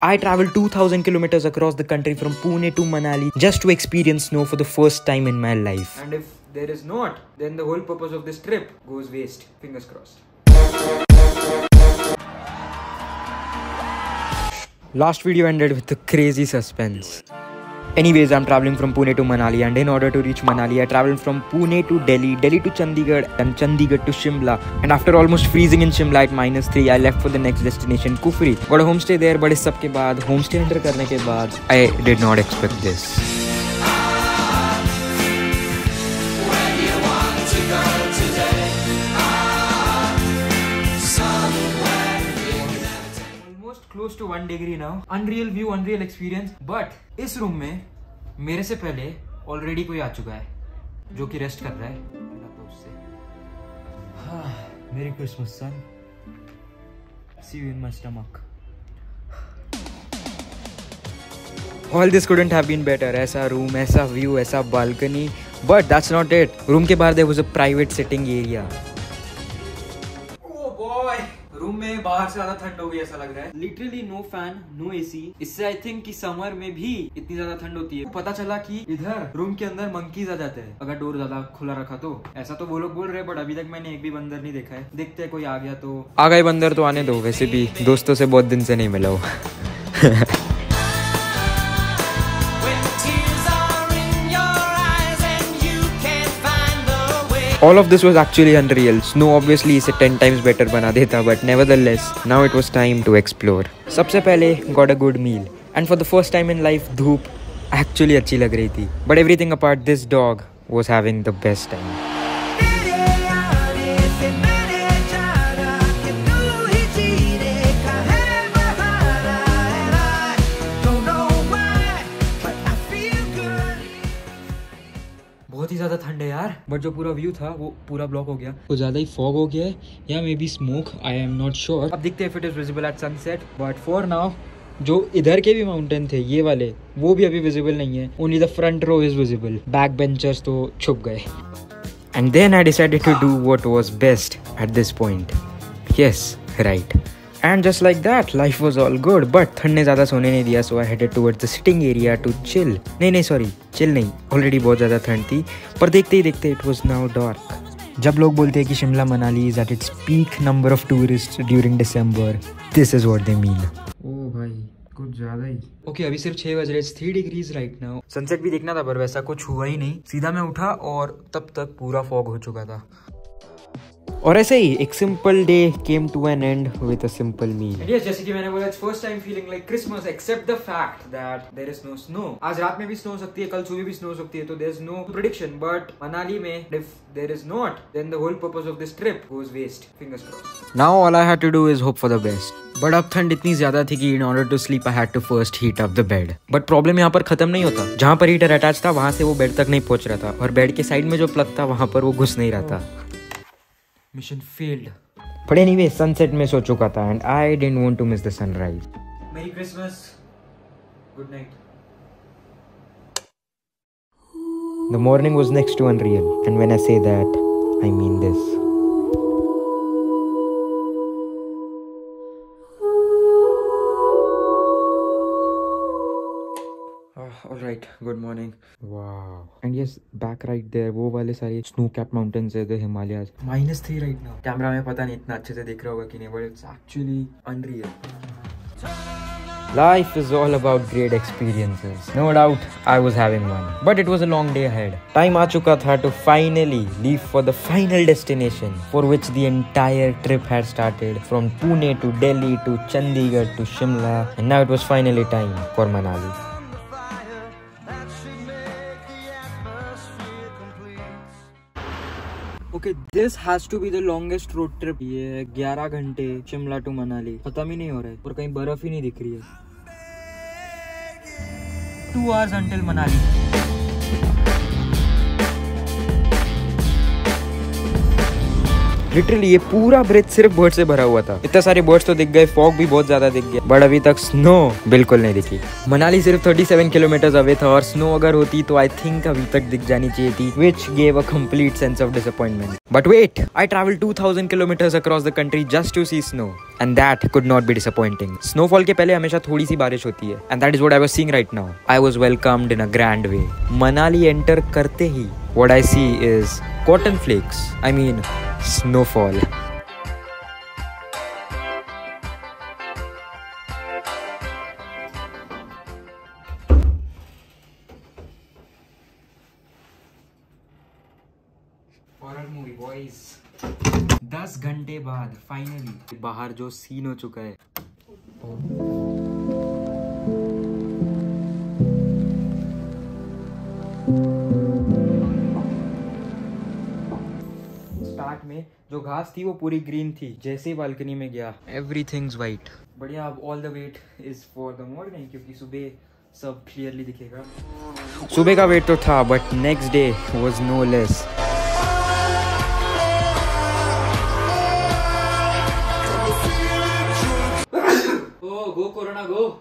I traveled 2000 kilometers across the country from Pune to Manali just to experience snow for the first time in my life. And if there is not, then the whole purpose of this trip goes waste. Fingers crossed. Last video ended with a crazy suspense. Anyways, I'm traveling from Pune to Manali, and in order to reach Manali, I traveled from Pune to Delhi, Delhi to Chandigarh, and Chandigarh to Shimla. And after almost freezing in Shimla at -3, I left for the next destination, Kufri. Got a homestay there, but इस सब के बाद, homestay enter करने के बाद, I did not expect this. Close to 1 degree now. Unreal view, unreal experience. But इस room में मेरे से पहले ऑलरेडी कोई आ चुका है जो कि रेस्ट कर रहा है merry Christmas son. See you in my stomach. All this couldn't have been better. ऐसा रूम, ऐसा व्यू, ऐसा balcony. But that's not it. Room के बाहर there was a private sitting area. Room में बाहर से ज्यादा ठंड हो गई ऐसा लग रहा है. Literally no fan, no AC. इससे आई थिंक कि समर में भी इतनी ज्यादा ठंड होती है. पता चला कि इधर रूम के अंदर मंकीज आ जाते हैं अगर डोर ज्यादा खुला रखा तो. ऐसा तो वो लोग बोल रहे हैं, बट अभी तक मैंने एक भी बंदर नहीं देखा है. देखते हैं कोई आ गया तो. आ गए बंदर तो आने दो. वैसे भी दोस्तों से बहुत दिन से नहीं मिला हो. All of this was actually unreal. Snow obviously इसे 10 times better बना देता, but nevertheless, now it was time to explore. सबसे पहले got a good meal, and for the first time in life, धूप actually अच्छी लग रही थी. But everything apart, this dog was having the best time. बहुत ही ज्यादा ठंड है यार. बट जो पूरा व्यू था वो पूरा ब्लॉक हो गया. तो ज्यादा ही फॉग हो गया है या may be smoke, I am not sure. अब दिखते हैं if it is visible at sunset. But for now जो इधर के भी माउंटेन थे ये वाले, वो भी अभी विजिबल नहीं है. Only the front row is visible. Back benchers तो छुप गए. And then I decided to do what was best at this point. Yes, right. And just like that, life was all good. But ठंड ने ज़्यादा सोने नहीं दिया, so I headed towards the sitting area to chill. नहीं sorry, chill नहीं. Already बहुत ज़्यादा ठंड थी. पर देखते ही देखते it was now dark. जब लोग बोलते हैं कि Shimla Manali is at its peak number of tourists during December, this is what they mean. ओ भाई कुछ ज्यादा ही. ओके अभी सिर्फ 6 बज रहे. 3 degrees राइट नाउ. सनसेट भी देखना था पर वैसा कुछ हुआ ही नहीं. सीधा मैं उठा और तब तक पूरा फॉग हो चुका था. और ऐसे ही एक simple day came to an end with a simple meal. Yes, जैसे कि मैंने बोला, it's first time feeling like Christmas except the fact that there is no snow. आज रात में भी स्नो हो सकती है, कल सुबह भी स्नो हो सकती है, तो there is no prediction. But Manali में if there is not, then the whole purpose of this trip goes waste. Fingers crossed. Now all I had to do is hope for the best. But अब ठंड इतनी ज्यादा थी कि in order to sleep I had to first heat up the bed. But problem यहाँ पर खत्म नहीं होता. जहाँ पर हीटर अटैच था वहां से वो बेड तक नहीं पहुंच रहा था, और बेड के साइड में जो प्लग था वहां पर वो घुस नहीं रहा था. Mission failed. But anyway, sunset miss हो चुका था, and I didn't want to miss the sunrise. Merry Christmas. Good night. The morning was next to unreal, and when I say that, I mean this. All right, good morning. Wow. And yes, back right there, वो वाले सारे snow-capped mountains है, the Himalayas. -3 right now. Camera में पता नहीं इतना अच्छे से दिख रहा होगा कि नहीं, but it's actually unreal. Life is all about great experiences. No doubt, I was having one. But it was a long day ahead. Time आ चुका था to finally leave for the final destination for which the entire trip had started. From Pune to Delhi to Chandigarh to Shimla. And now it was finally time for Manali. Okay, this has to be the longest road trip. ये 11 घंटे Shimla to Manali खत्म ही नहीं हो रहा है और कहीं बर्फ ही नहीं दिख रही है. 2 hours until मनाली. लिटरली ये पूरा ब्रिज सिर्फ बर्ड से भरा हुआ था. इतने सारे बर्ड्स तो दिख गए, फॉग भी बहुत ज्यादा दिख गया, बट अभी तक स्नो बिल्कुल नहीं दिखी. मनाली सिर्फ 37 किलोमीटर अवे था, और स्नो अगर होती तो आई थिंक अभी तक दिख जानी चाहिए थी, which gave a complete sense of disappointment. But wait, I traveled 2000 kilometers across the country just to see snow. and that could not be disappointing. Snowfall के पहले हमेशा थोड़ी सी बारिश होती है, and that is what I was seeing right now. I was welcomed in a grand way. Manali enter करते ही what I see is cotton flakes. I mean snowfall. Horror movie boys. 10 घंटे बाद फाइनली बाहर जो scene हो चुका है। Start में जो घास थी वो पूरी ग्रीन थी, जैसे ही बालकनी में गया एवरीथिंग्स वाइट। बढ़िया, अब all the wait is for the morning, क्योंकि सुबह सब क्लियरली दिखेगा। सुबह का वेट तो था, but next day was no less. Go corona go.